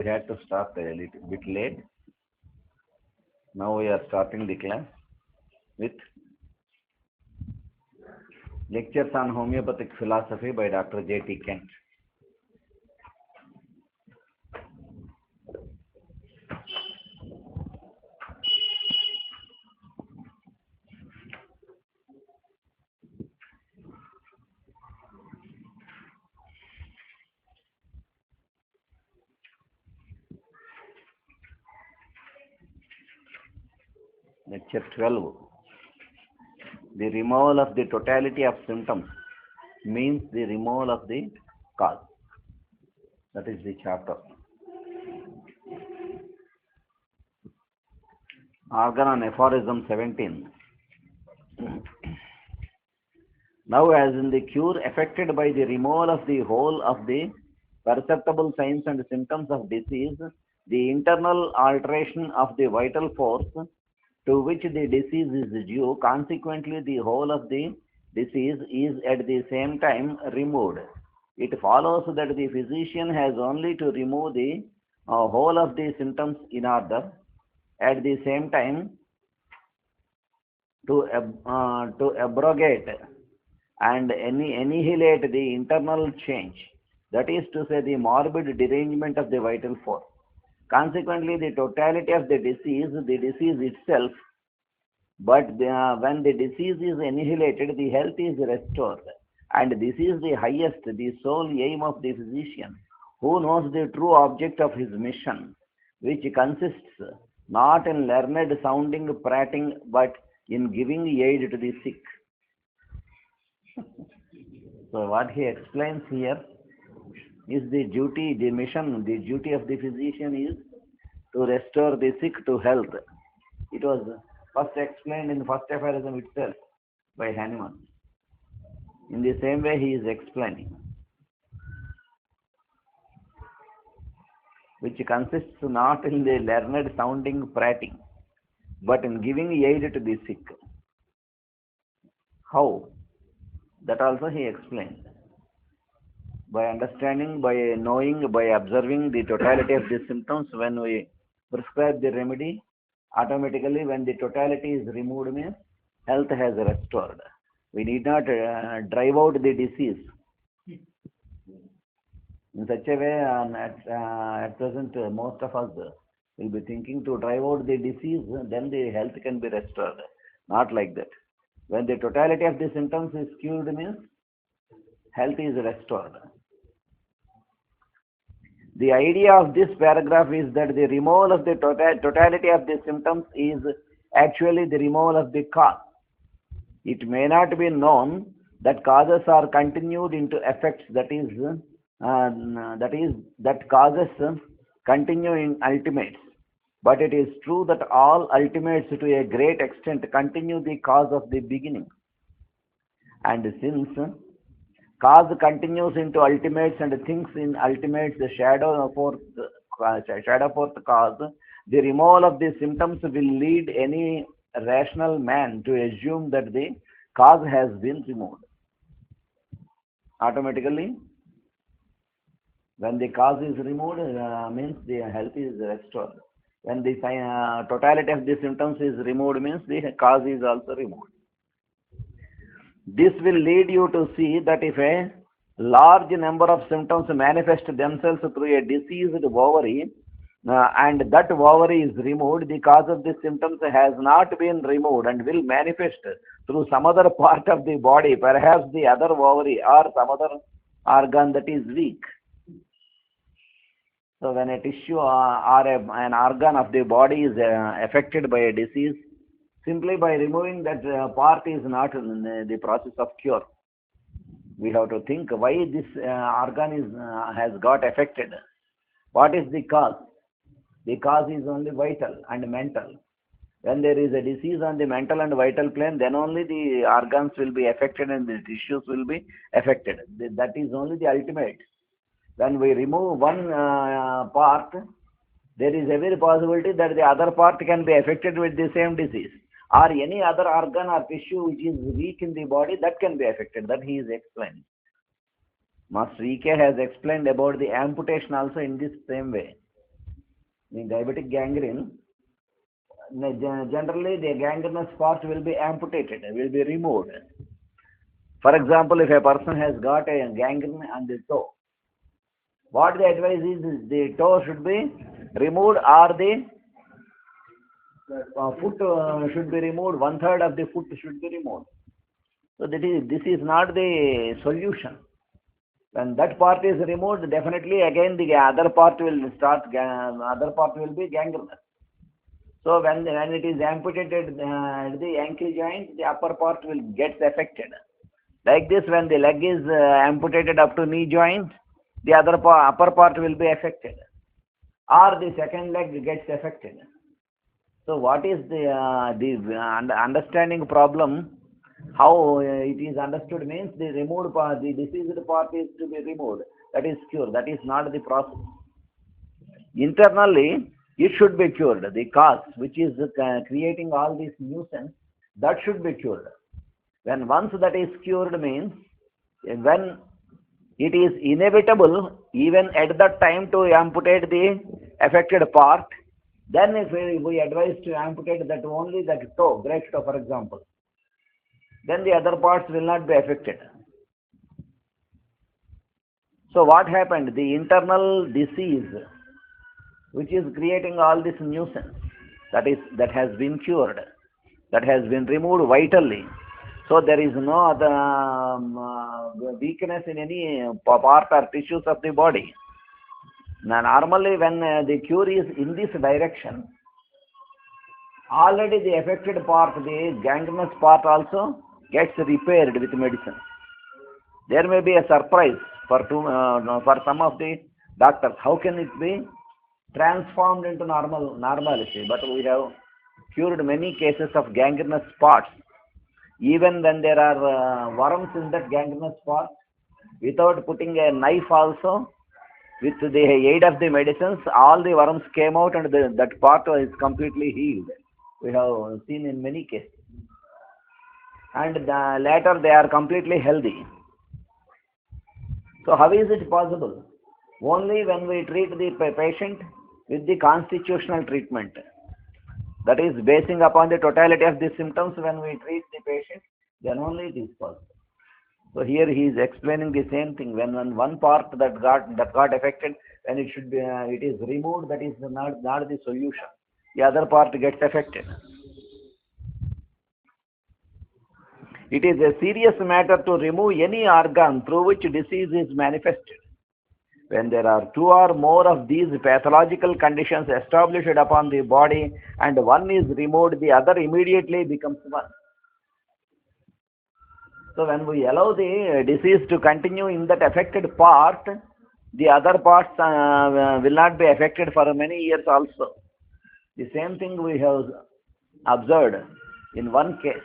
We had to start a little bit late. Now we are starting the class with lectures on homeopathic philosophy by Dr. J.T. Kent. Lecture 12. The removal of the totality of symptoms means the removal of the cause. That is the chapter. Organ on aphorism 17. Now, as in the cure effected by the removal of the whole of the perceptible signs and symptoms of disease, the internal alteration of the vital force to which the disease is due, consequently the whole of the disease is at the same time removed. It follows that the physician has only to remove the whole of the symptoms in order, at the same time to abrogate and annihilate the internal change, that is to say, the morbid derangement of the vital force. Consequently, the totality of the disease itself, but when the disease is annihilated, the health is restored. And this is the highest, the sole aim of the physician, who knows the true object of his mission, which consists not in learned sounding prating, but in giving aid to the sick. So what he explains here is the duty, the mission, the duty of the physician is to restore the sick to health. It was first explained in the first aphorism itself by Hahnemann. In the same way he is explaining, which consists not in the learned sounding prating, but in giving aid to the sick. How? That also he explained. By understanding, by knowing, by observing the totality of the symptoms, when we prescribe the remedy, automatically when the totality is removed means health has restored. We need not drive out the disease. In such a way, at present, most of us will be thinking to drive out the disease, then the health can be restored. Not like that. When the totality of the symptoms is cured means health is restored. The idea of this paragraph is that the removal of the totality of the symptoms is actually the removal of the cause. It may not be known that causes are continued into effects, that causes continue in ultimates. But it is true that all ultimates to a great extent continue the cause of the beginning. And since cause continues into ultimates and things in ultimates the shadow forth the cause, the removal of the symptoms will lead any rational man to assume that the cause has been removed. Automatically, when the cause is removed, means the health is restored. When the totality of the symptoms is removed, means the cause is also removed. This will lead you to see that if a large number of symptoms manifest themselves through a diseased ovary, and that ovary is removed, the cause of the symptoms has not been removed and will manifest through some other part of the body, perhaps the other ovary or some other organ that is weak. So when a tissue or an organ of the body is affected by a disease, simply by removing that part is not in the process of cure. We have to think why this organ has got affected. What is the cause? The cause is only vital and mental. When there is a disease on the mental and vital plane, then only the organs will be affected and the tissues will be affected. That is only the ultimate. When we remove one part, there is every possibility that the other part can be affected with the same disease. Or any other organ or tissue which is weak in the body, that can be affected. That he is explaining. Master E.K. has explained about the amputation also in this same way. In diabetic gangrene, generally the gangrenous part will be amputated, will be removed. For example, if a person has got a gangrene on the toe, what the advice is the toe should be removed or the foot should be removed, one third of the foot should be removed. So this is not the solution. When that part is removed, definitely again the other part will start, other part will be gangrenous. So when it is amputated the ankle joint, the upper part will get affected. Like this, when the leg is amputated up to knee joint, the upper part will be affected, or the second leg gets affected. So what is the understanding problem? How it is understood means the removed part, the diseased part is to be removed. That is cure. That is not the process. Internally, it should be cured. The cause, which is creating all this nuisance, that should be cured. When once that is cured means, when it is inevitable, even at that time, to amputate the affected part, then if we advise to amputate that only that toe, great toe for example, then the other parts will not be affected. So what happened? The internal disease, which is creating all this nuisance, that has been cured, that has been removed vitally. So there is no other weakness in any part or tissues of the body. Now, normally when the cure is in this direction, already the affected part, the gangrenous part also gets repaired with medicine. There may be a surprise for some of the doctors. How can it be transformed into normality? But we have cured many cases of gangrenous parts. Even when there are worms in that gangrenous part, without putting a knife also, with the aid of the medicines, all the worms came out and that part is completely healed. We have seen in many cases. And later they are completely healthy. So how is it possible? Only when we treat the patient with the constitutional treatment. That is basing upon the totality of the symptoms. When we treat the patient, then only it is possible. So here he is explaining the same thing. When one part that got affected, then it should be it is removed. That is not the solution. The other part gets affected. It is a serious matter to remove any organ through which disease is manifested. When there are two or more of these pathological conditions established upon the body and one is removed, the other immediately becomes one. So when we allow the disease to continue in that affected part, the other parts will not be affected for many years also. The same thing we have observed in one case.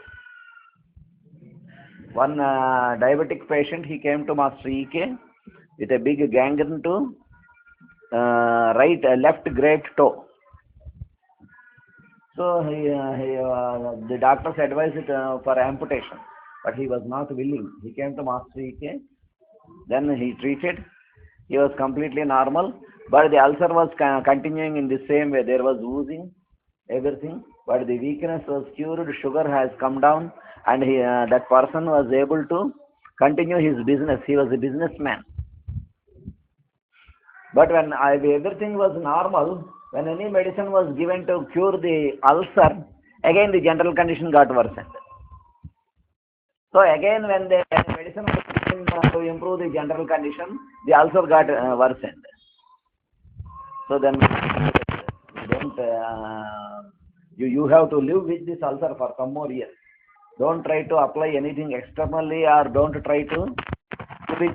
One diabetic patient, he came to Master E.K. with a big gangrene to left great toe. So the doctors advised it for amputation, but he was not willing. He came to Master E.K. Then he treated. He was completely normal, but the ulcer was continuing in the same way. There was oozing, everything, but the weakness was cured. Sugar has come down, and that person was able to continue his business. He was a businessman. But when everything was normal, when any medicine was given to cure the ulcer, again the general condition got worsened. So again, when the medicine was given to improve the general condition, the ulcer got worsened. So then you have to live with this ulcer for some more years. Don't try to apply anything externally, or don't try to be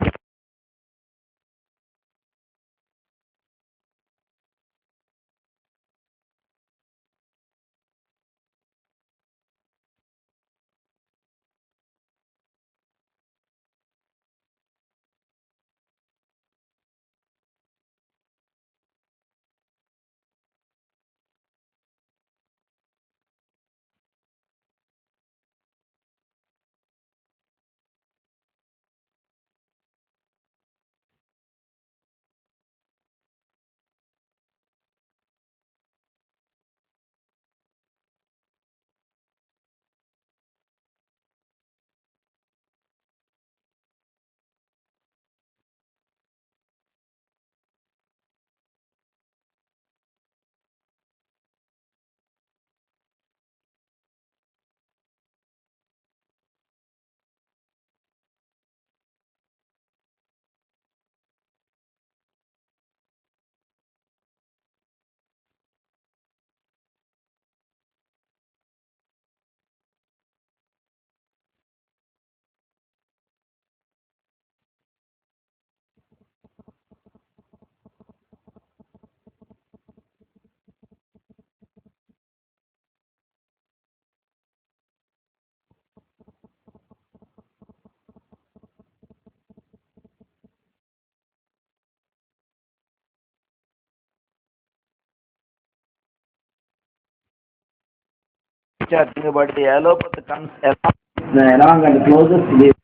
which are thinking about the allopathy comes along and closes the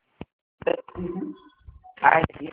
and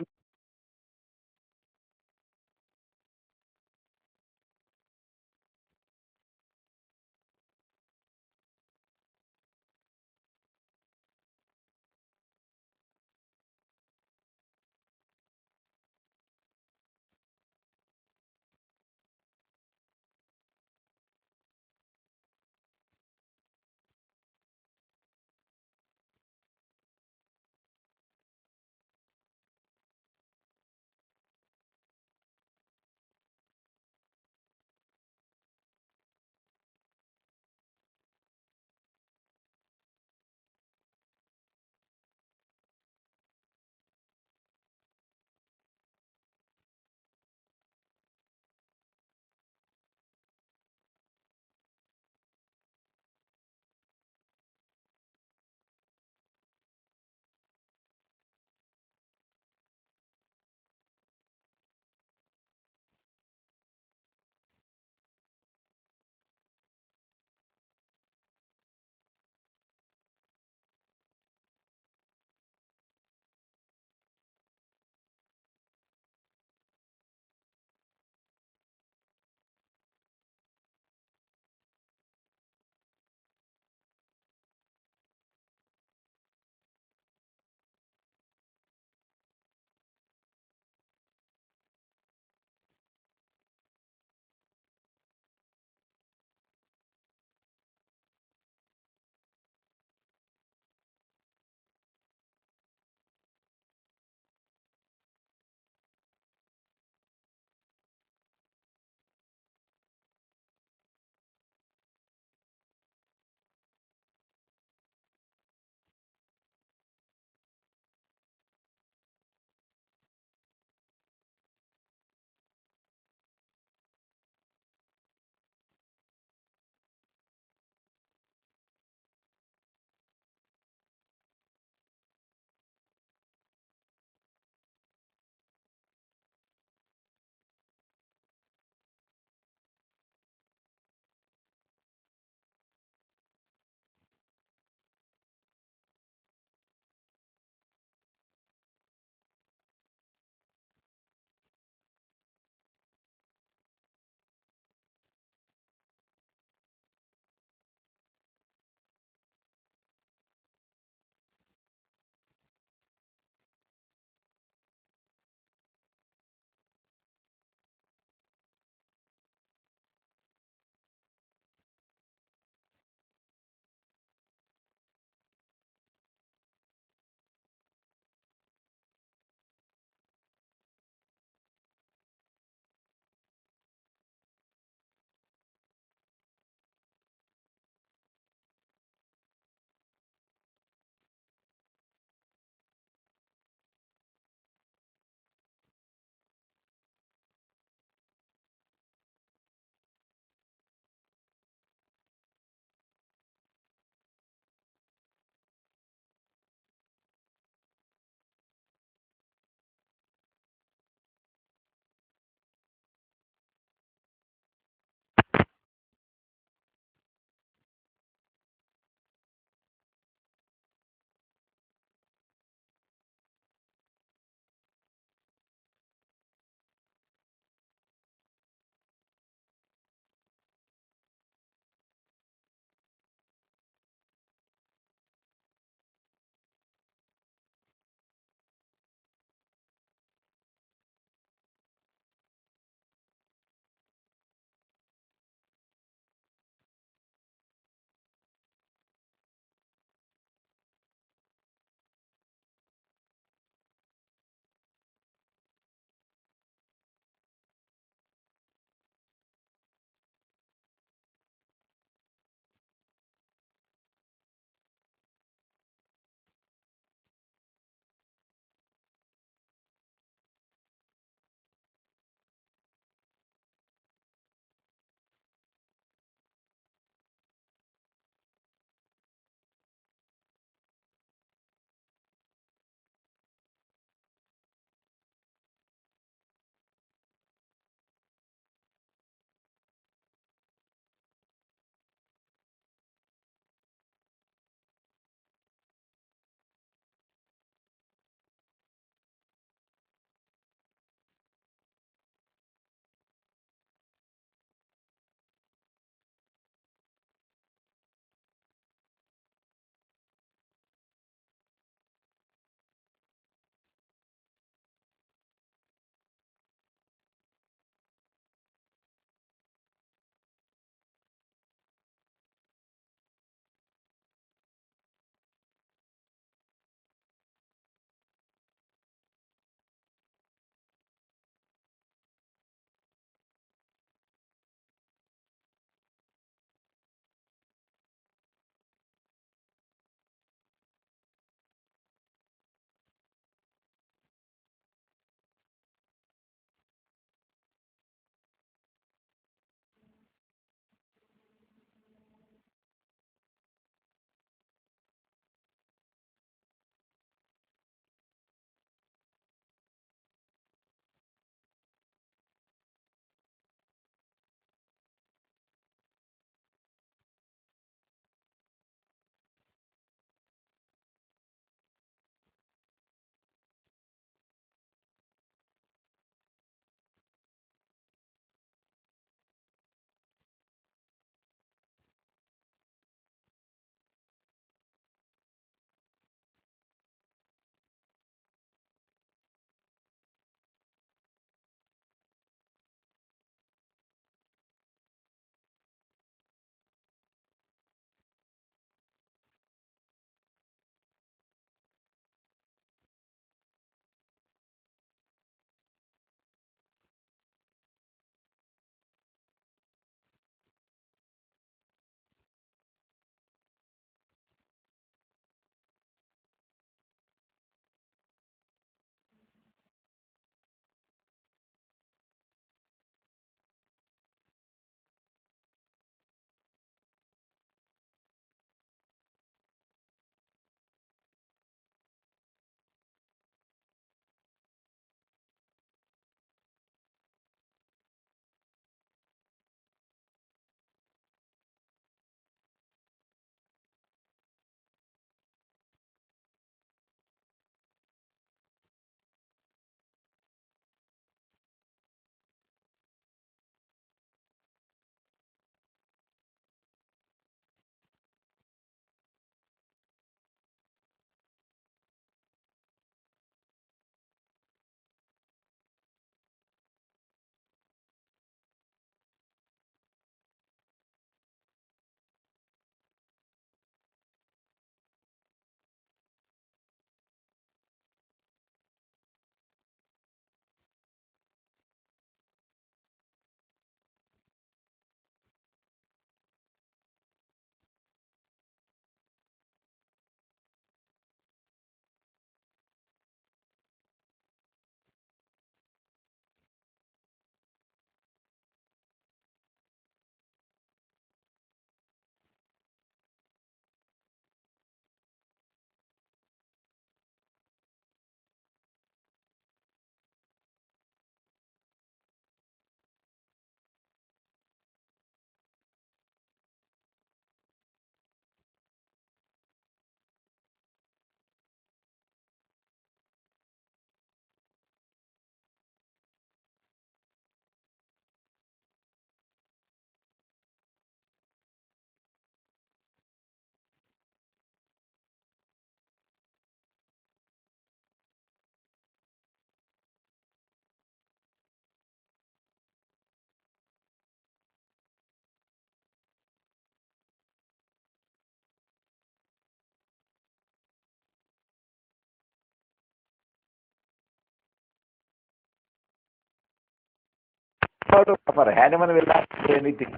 have to suffer. Animal will not do anything.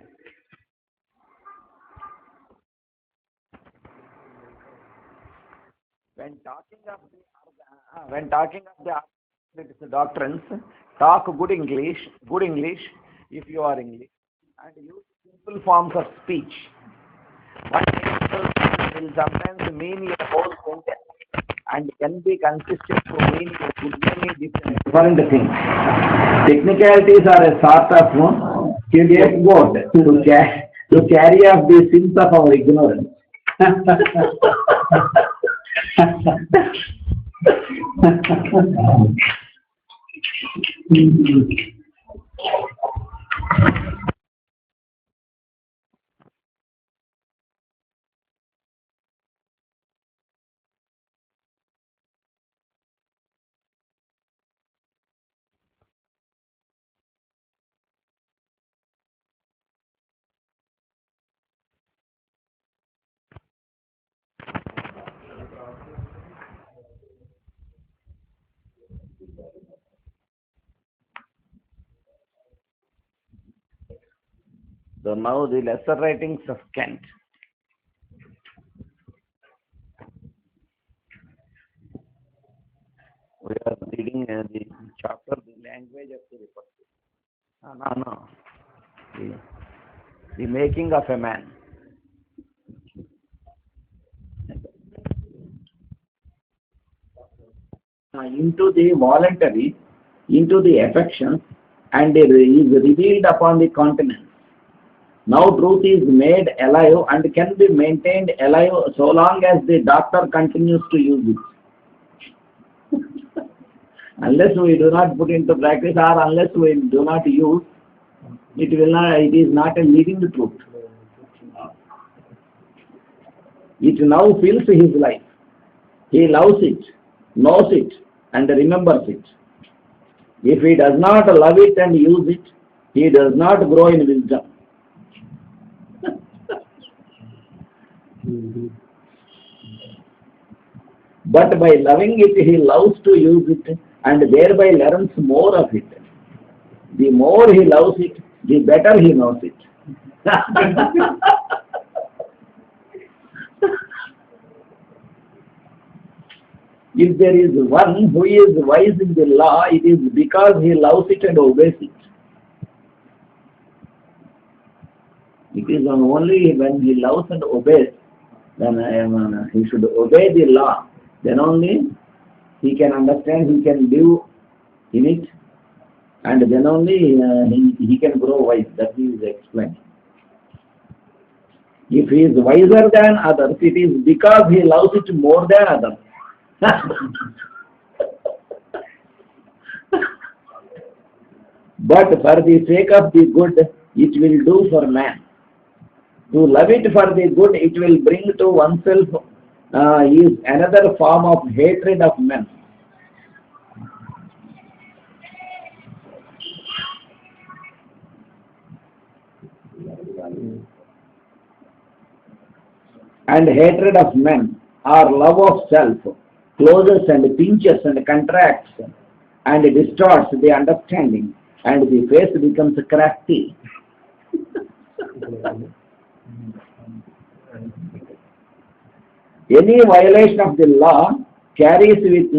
When talking of the doctrines, talk good English, if you are English, and use simple forms of speech. One simple will sometimes mean a whole sentence and can be consistent to mean many different things. Technicalities are a sort of scapegoat to carry off the sins of our ignorance. So now the lesser writings of Kant. We are reading the chapter, the language of the Republic. No. The making of a man. Into the voluntary, into the affections, and is revealed upon the continence. Now truth is made alive and can be maintained alive so long as the doctor continues to use it. Unless we do not put into practice or unless we do not use, it is not a living truth. It now fills his life. He loves it, knows it, and remembers it. If he does not love it and use it, he does not grow in wisdom. But by loving it, he loves to use it and thereby learns more of it. The more he loves it, the better he knows it. If there is one who is wise in the law, it is because he loves it and obeys it. It is only when he loves and obeys, then he should obey the law. Then only he can understand, he can live in it, and then only he can grow wise. That is explained. If he is wiser than others, it is because he loves it more than others. But for the sake of the good, it will do for man. To love it for the good, it will bring to oneself is another form of hatred of men. And hatred of men, or love of self, closes and pinches and contracts and distorts the understanding, and the face becomes crafty. Any violation of the law carries with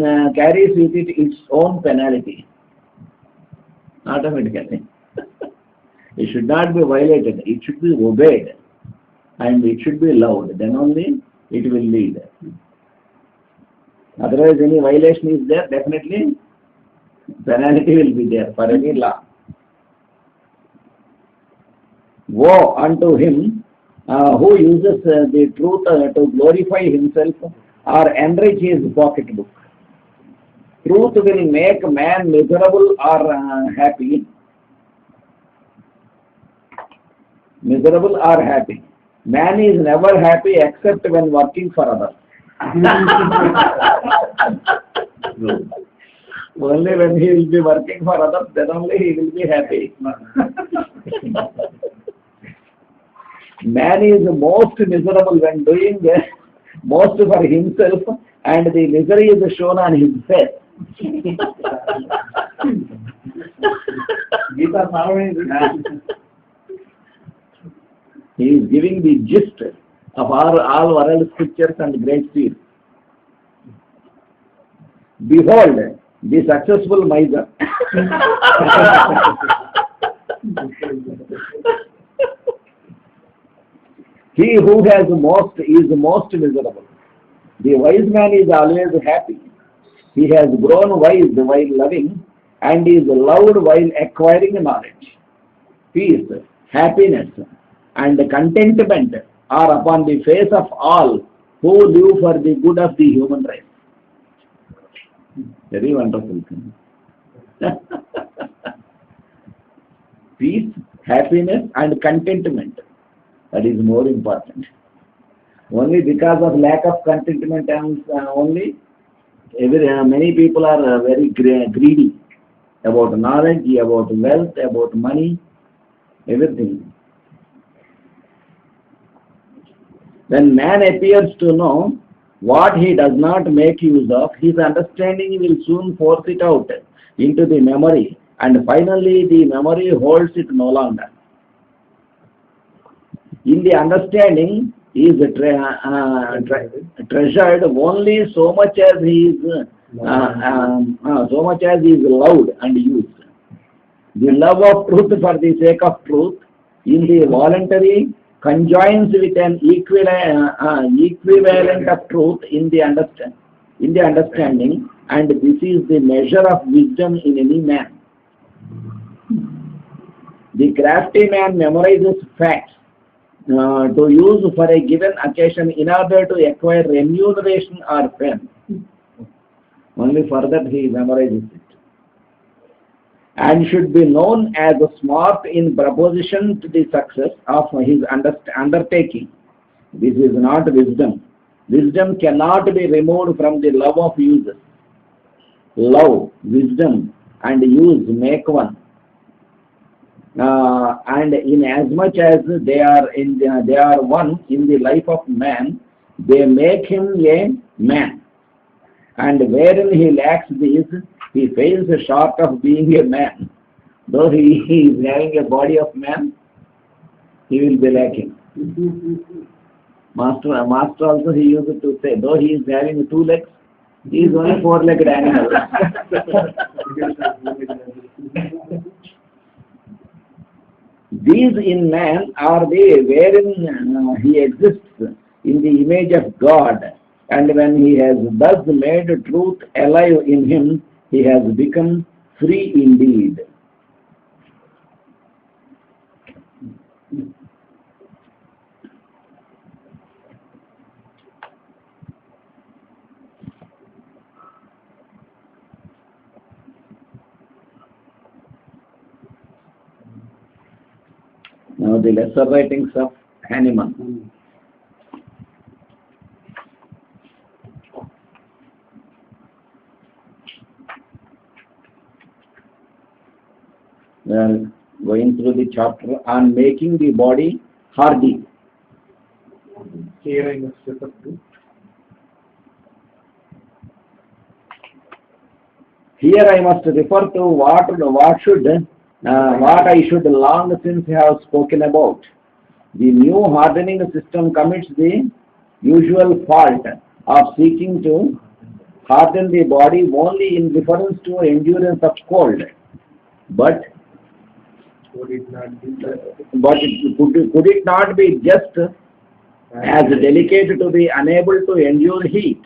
it its own penalty. Automatically. It should not be violated. It should be obeyed. And it should be loved. Then only it will lead. Otherwise, any violation is there, definitely penalty will be there for any law. Woe unto him who uses the truth to glorify himself or enrich his pocketbook. Truth will make man miserable or happy. Miserable or happy. Man is never happy except when working for others. Only when he will be working for others, then only he will be happy. Man is most miserable when doing most for himself, and the misery is shown on his face. Gita He is giving the gist of all world scriptures and great seers. Behold, the successful miser. He who has most is most miserable. The wise man is always happy. He has grown wise while loving and is loved while acquiring knowledge. Peace, happiness, and contentment are upon the face of all who live for the good of the human race. Very wonderful thing. Peace, happiness, and contentment. That is more important. Only because of lack of contentment, many people are very greedy about knowledge, about wealth, about money, everything. When man appears to know what he does not make use of, his understanding will soon force it out into the memory, and finally the memory holds it no longer. In the understanding is treasured only so much as he is loved and used. The love of truth for the sake of truth in the voluntary conjoins with an equivalent of truth in the understanding, and this is the measure of wisdom in any man. The crafty man memorizes facts to use for a given occasion in order to acquire remuneration or fame. Only for that he memorizes it. And should be known as smart in proposition to the success of his undertaking. This is not wisdom. Wisdom cannot be removed from the love of use. Love, wisdom, and use make one. And in as much as they are one in the life of man, they make him a man. And wherein he lacks these, he fails short of being a man. Though he is having a body of man, he will be lacking. Master also he used to say, though he is having 2 legs, he is only 4-legged animal. These in man are they wherein he exists in the image of God, and when he has thus made truth alive in him, he has become free indeed. Now the lesser writings of Hahnemann. We are going through the chapter on making the body hardy. Here I must refer to. Here I must refer to what I should long since have spoken about. The new hardening system commits the usual fault of seeking to harden the body only in reference to endurance of cold. But Would it not be could it not be just as delicate to be unable to endure heat?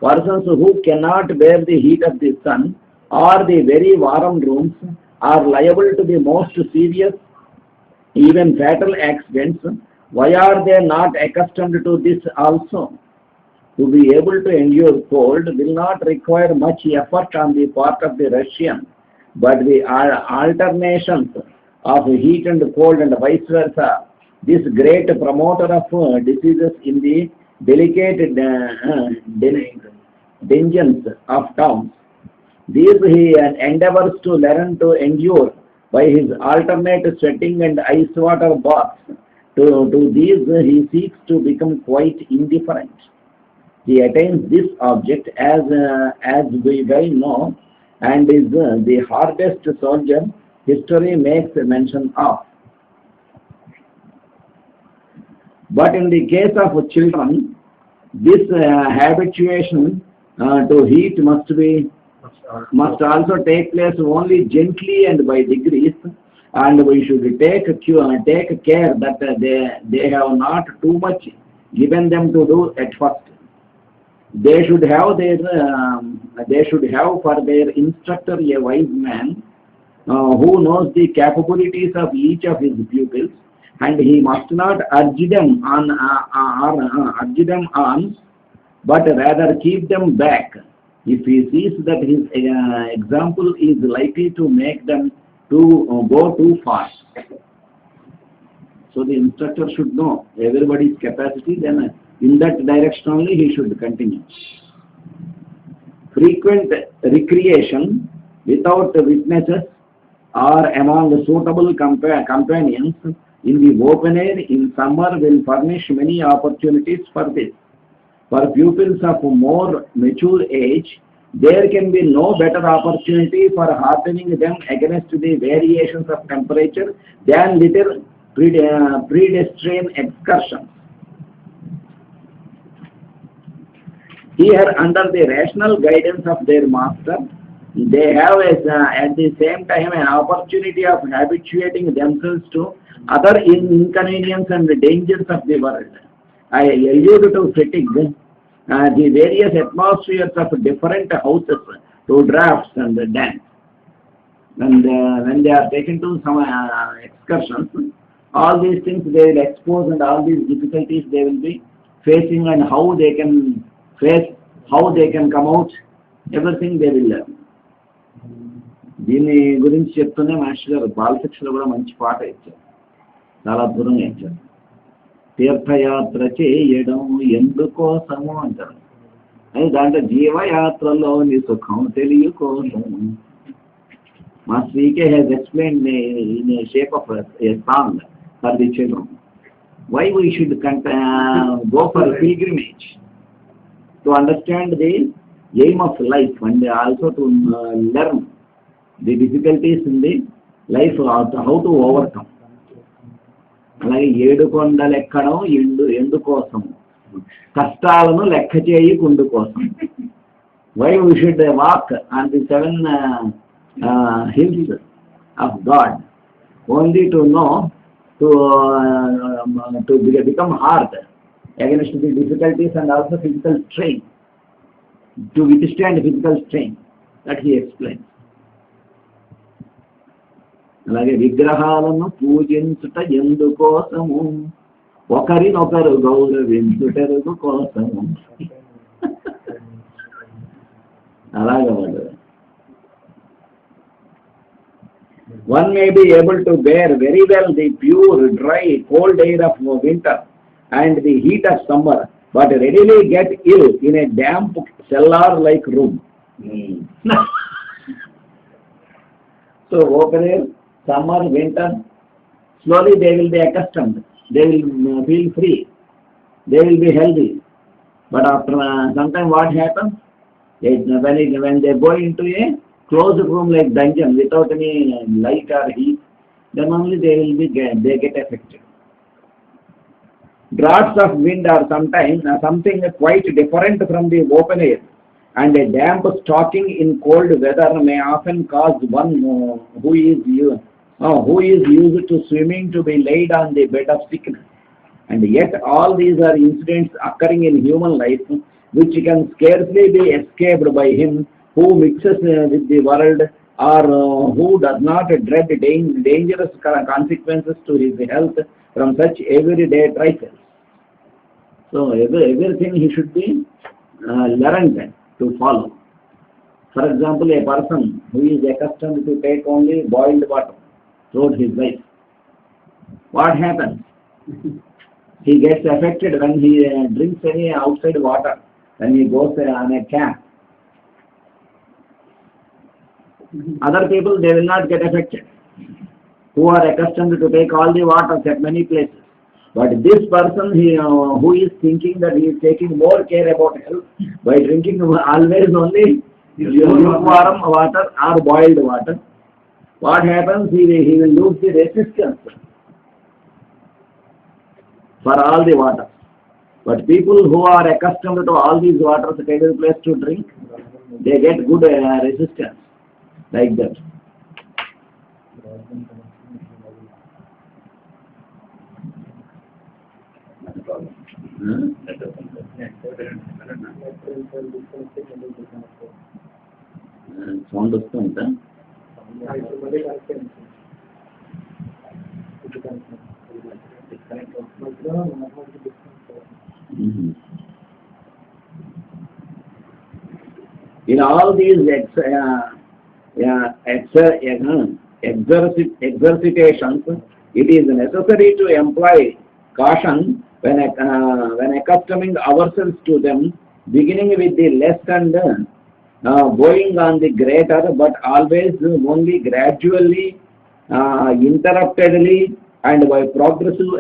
Persons who cannot bear the heat of the sun or the very warm rooms are liable to the most serious, even fatal accidents. Why are they not accustomed to this also? To be able to endure cold will not require much effort on the part of the Russian, but the alternations of heat and cold and vice versa, this great promoter of diseases in the delicate dungeons of towns, these he endeavors to learn to endure by his alternate sweating and ice water baths. To these he seeks to become quite indifferent. He attains this object as we well know, and is the hardest soldier history makes mention of. But in the case of children, this habituation to heat must also take place only gently and by degrees, and we should take care that they have not too much given them to do at first. They should have for their instructor a wise man who knows the capabilities of each of his pupils, and he must not urge them on, but rather keep them back if he sees that his example is likely to make them to go too far. So the instructor should know everybody's capacity, then in that direction only he should continue. Frequent recreation without witnesses or among suitable companions in the open air in summer will furnish many opportunities for this. For pupils of more mature age, there can be no better opportunity for hardening them against the variations of temperature than little predestined excursions. Here, under the rational guidance of their master, they have at the same time an opportunity of habituating themselves to other inconveniences and dangers of the world. I allude to fatigue, the various atmospheres of different houses, to drafts and dance. And when they are taken to some excursions, all these things they will expose, and all these difficulties they will be facing, and how they can face, how they can come out, everything they will learn. దీని గురించి చెప్తూనే master గారు బాలశిక్షలో కూడా మంచి పాట ఇచ్చారు, చాలా దూరంగా ఇచ్చారు. తీర్థయాత్ర చేయడం ఎందుకోసము అంటారు, అది దాంట్లో జీవయాత్రలోని సుఖం తెలియకోసం. Master E.K. has explained in a shape of a song for the children why we should go for a pilgrimage to understand the aim of life, and also to learn the difficulties in the life, how to overcome. అలాగే ఏడు కొండలు ఎక్కడం ఎందుకోసం, కష్టాలను లెక్క చేయి కుండు కోసం. Why we should walk on the 7 hills of God, only to know to become hard against the difficulties and also physical strain, to withstand physical strain, that he explains. అలాగే విగ్రహాలను పూజించుట ఎందుకోసము, ఒకరినొకరు గౌరవించుటెరుగు కోసము. అలాగే వాళ్ళు one may be able to bear very well the pure, dry, cold air of winter and the heat of summer, but readily get ill in a damp cellar-like room. So open air, summer, winter, slowly they will be accustomed. They will feel free. They will be healthy. But after sometime what happens? When they go into a closed room like dungeon without any light or heat, then only they get affected. Draughts of wind are sometimes something quite different from the open air, and a damp stocking in cold weather may often cause one who is used to swimming to be laid on the bed of sickness. And yet all these are incidents occurring in human life which can scarcely be escaped by him who mixes with the world, or who does not dread dangerous consequences to his health from such everyday trifles. So everything he should be learned to follow. For example, a person who is accustomed to take only boiled water throughout his life, what happens? He gets affected when he drinks any outside water, when he goes on a camp. Other people, they will not get affected, who are accustomed to take all the waters at many places. But this person, who is thinking that he is taking more care about health by drinking always only lukewarm water or boiled water, what happens? He will lose the resistance for all the water. But people who are accustomed to all these waters taking place to drink, they get good resistance like that. Sound వస్తుందా? In all these exercitations, it is necessary to employ caution when accustoming ourselves to them, beginning with the less and going on the greater, but always only gradually, interruptedly, and by progressive